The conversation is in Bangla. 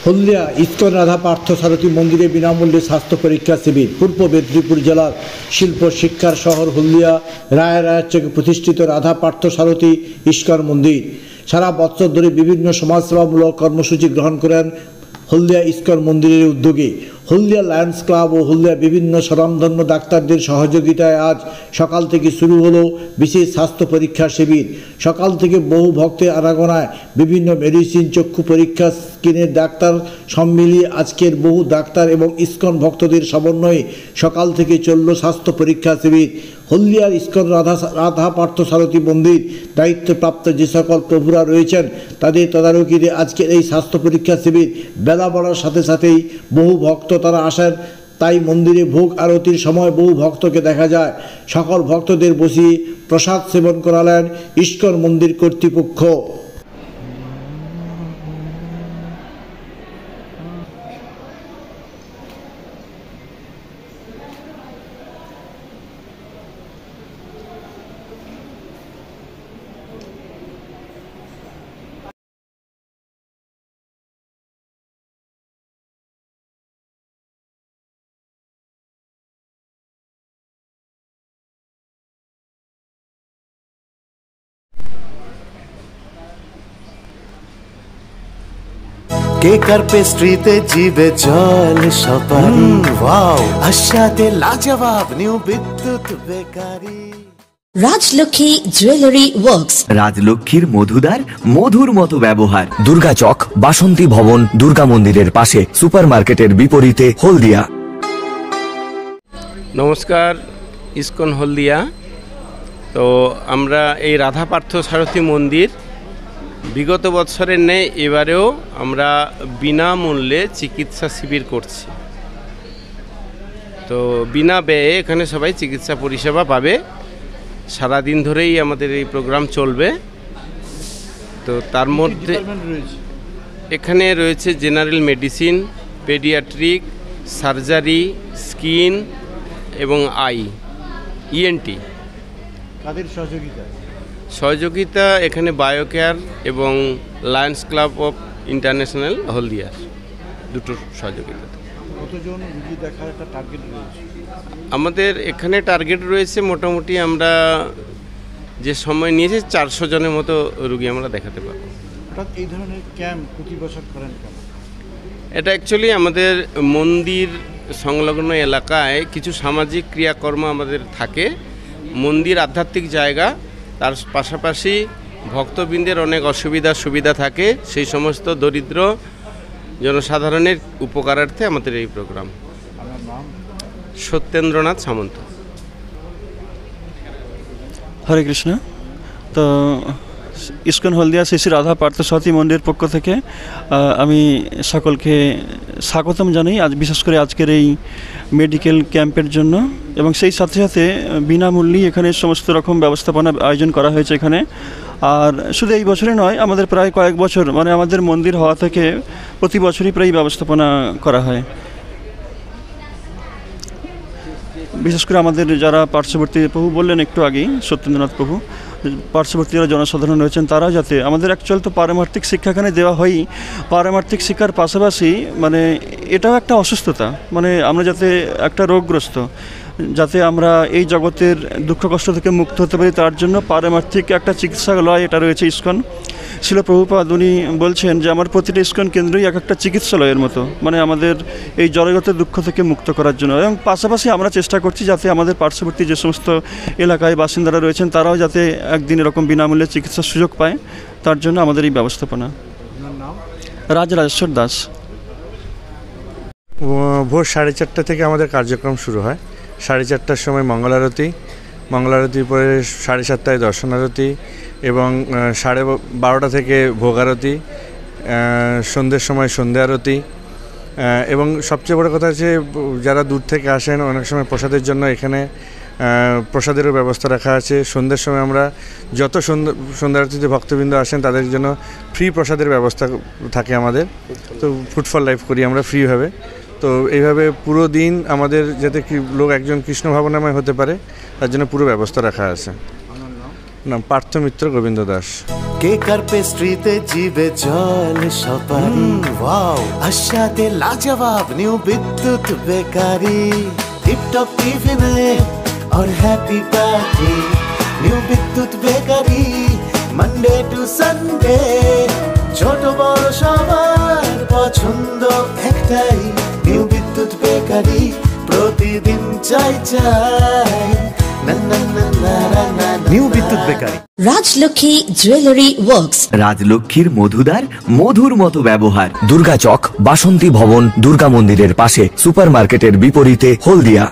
হলদিয়া ইস্কন রাধা পার্থ সারথী মন্দিরে বিনামূল্যে স্বাস্থ্য পরীক্ষা শিবির। পূর্ব মেদিনীপুর জেলার শিল্প শিক্ষার শহর হলদিয়া রায়চকে প্রতিষ্ঠিত রাধা পার্থ সারথী ইস্কন মন্দির সারা বছর ধরে বিভিন্ন সমাজসেবামূলক কর্মসূচি গ্রহণ করেন হলদিয়া ইস্কন মন্দিরের উদ্যোগে। হলদিয়া লায়ন্স ক্লাব ও হলদিয়া বিভিন্ন স্বনামধন্য ডাক্তারদের সহযোগিতায় আজ সকাল থেকে শুরু হলো বিশেষ স্বাস্থ্য পরীক্ষা শিবির। সকাল থেকে বহু ভক্তের আনাগোনায় বিভিন্ন মেডিসিন, চক্ষু পরীক্ষা, স্কিনের ডাক্তার সব মিলিয়ে আজকের বহু ডাক্তার এবং ইস্কন ভক্তদের সমন্বয়ে সকাল থেকে চলল স্বাস্থ্য পরীক্ষা শিবির। হলদিয়ার ইস্কন রাধা পার্থ সারথী মন্দির দায়িত্বপ্রাপ্ত যে সকল প্রভুরা রয়েছেন তাদের তদারকিতে আজকের এই স্বাস্থ্য পরীক্ষা শিবির বেলা বাড়ার সাথে সাথেই বহু ভক্ত তারা আসেন। তাই মন্দিরে ভোগ আরতির সময় বহু ভক্তকে দেখা যায়। সকল ভক্তদের বসিয়ে প্রসাদ সেবন করালেন ইস্কন মন্দির কর্তৃপক্ষ। কেক আর পেস্ট্রিতে জিভে জল সপারি, ওয়াও আশাতে লাজবাব নিউ বিদ্যুৎ বেকারি। রাজলক্ষ্মী জুয়েলারি ওয়ার্কস, রাজলক্ষ্মীর মধুদার মধুর মতো ব্যবহার। দুর্গা চক, বাসন্তী ভবন, দুর্গা মন্দিরের পাশে, সুপার মার্কেটের বিপরীতে, হলদিয়া। নমস্কার, ইস্কন হলদিয়া। তো আমরা এই রাধা পার্থ সারথী মন্দির বিগত বছরের ন্যায় এবারেও আমরা বিনামূল্যে চিকিৎসা শিবির করছি। তো বিনা ব্যয়ে এখানে সবাই চিকিৎসা পরিষেবা পাবে। সারাদিন ধরেই আমাদের এই প্রোগ্রাম চলবে। তো তার মধ্যে এখানে রয়েছে general medicine, paediatric, surgery, skin এবং আই, ইএনটি। কাদের সহযোগিতা এখানে বায়োকেয়ার এবং লায়ন্স ক্লাব অফ ইন্টারন্যাশনাল হলদিয়ার দুটোর সহযোগিতা। কতজন রোগী দেখার একটা টার্গেট রয়েছে? আমাদের এখানে টার্গেট রয়েছে মোটামুটি আমরা যে সময় নিয়েছি 400 জনের মতো রোগী আমরা দেখাতে পারবো। অর্থাৎ এই ধরনের ক্যাম্প প্রতি বছর করেন কেন? এটা অ্যাকচুয়ালি আমাদের মন্দির সংলগ্ন এলাকায় কিছু সামাজিক ক্রিয়াকর্ম আমাদের থাকে। মন্দির আধ্যাত্মিক জায়গা, তার পাশাপাশি ভক্তবৃন্দের অনেক সুবিধা থাকে। সেই সমস্ত দরিদ্র জনসাধারণের উপকারার্থে আমাদের এই প্রোগ্রাম। আমার নাম সত্যেন্দ্রনাথ সামন্ত। হরে কৃষ্ণ। তো ইস্কন হলদিয়া শ্রী শ্রী রাধা পার্থ সারথী মন্দিরের পক্ষ থেকে আমি সকলকে স্বাগতম জানাই, আজ বিশেষ করে আজকের এই মেডিকেল ক্যাম্পের জন্য। এবং সেই সাথে সাথে বিনামূল্যেই এখানে সমস্ত রকম ব্যবস্থাপনা আয়োজন করা হয়েছে এখানে। আর শুধু এই বছরে নয়, আমাদের প্রায় কয়েক বছর, মানে আমাদের মন্দির হওয়া থেকে প্রতি বছরই প্রায় ব্যবস্থাপনা করা হয়। বিশেষ করে আমাদের যারা পার্শ্ববর্তী প্রভু বললেন একটু আগেই, সত্যেন্দ্রনাথ প্রভু, পার্শ্ববর্তী যারা জনসাধারণ রয়েছেন তারাও যাতে, আমাদের অ্যাকচুয়াল তো পারমার্থিক শিক্ষা এখানে দেওয়া হয়ই, পারমার্থিক শিক্ষার পাশাপাশি মানে এটাও একটা অসুস্থতা, মানে আমরা যাতে একটা রোগগ্রস্ত, যাতে আমরা এই জগতের দুঃখ কষ্ট থেকে মুক্ত হতে পারি, তার জন্য পারমার্থিক একটা চিকিৎসালয় এটা রয়েছে ইস্কন। শিল প্রভুপাদ উনি বলছেন যে আমার প্রতিটা ইস্কন কেন্দ্রই এক একটা চিকিৎসালয়ের মতো, মানে আমাদের এই জগতের দুঃখ থেকে মুক্ত করার জন্য। এবং পাশাপাশি আমরা চেষ্টা করছি যাতে আমাদের পার্শ্ববর্তী যে সমস্ত এলাকায় বাসিন্দারা রয়েছেন তারাও যাতে একদিন এরকম বিনামূল্যে চিকিৎসার সুযোগ পায়, তার জন্য আমাদের এই ব্যবস্থাপনা। রাজরাজেশ্বর দাস। ভোর 4:30 থেকে আমাদের কার্যক্রম শুরু হয়। 4:30টার সময় মঙ্গল আরতির পরে 7:30টায় দর্শন আরতি এবং 12:30 থেকে ভোগ আরতি, সন্ধ্যের সময় সন্ধ্যা আরতি। এবং সবচেয়ে বড় কথা হচ্ছে যারা দূর থেকে আসেন অনেক সময় প্রসাদের জন্য এখানে প্রসাদেরও ব্যবস্থা রাখা আছে। সন্ধ্যের সময় আমরা যত সন্ধ্যা আরতিতে ভক্তবৃন্দ আসেন তাদের জন্য ফ্রি প্রসাদের ব্যবস্থা থাকে আমাদের। তো ফুড ফর লাইফ করি আমরা ফ্রিভাবে। তো এইভাবে পুরো দিন আমাদের যাতে লোক একজন কৃষ্ণ ভাবনাময় হতে পারে তার জন্য পুরো ব্যবস্থা রাখা আছে। নাম পার্থ মিত্র গোবিন্দ দাস। কেক আর পেস্ট্রিতে জিবে জল সপারি, ওয়াও আশাতে লাজবাব নিউ বিদ্যুৎ বেকারি, টিপটপ টিফিনে और हैप्पी पार्टी নিউ বিদ্যুৎ বেকারি, মানডে টু সানডে ছোট বড় সবার পছন্দ একটাই, নিউ বিদ্যুৎ বেকারি প্রতিদিন চাই চাই না না না না না। নিউ বিদ্যুৎ বেকারি। রাজলক্ষ্মী জুয়েলারি ওয়ার্কস, রাজলক্ষ্মীর মধুদার মধুর মতো ব্যবহার। দুর্গা চক, বাসন্তী ভবন, দুর্গা মন্দিরের পাশে, সুপারমার্কেটের বিপরীতে, হলদিয়া।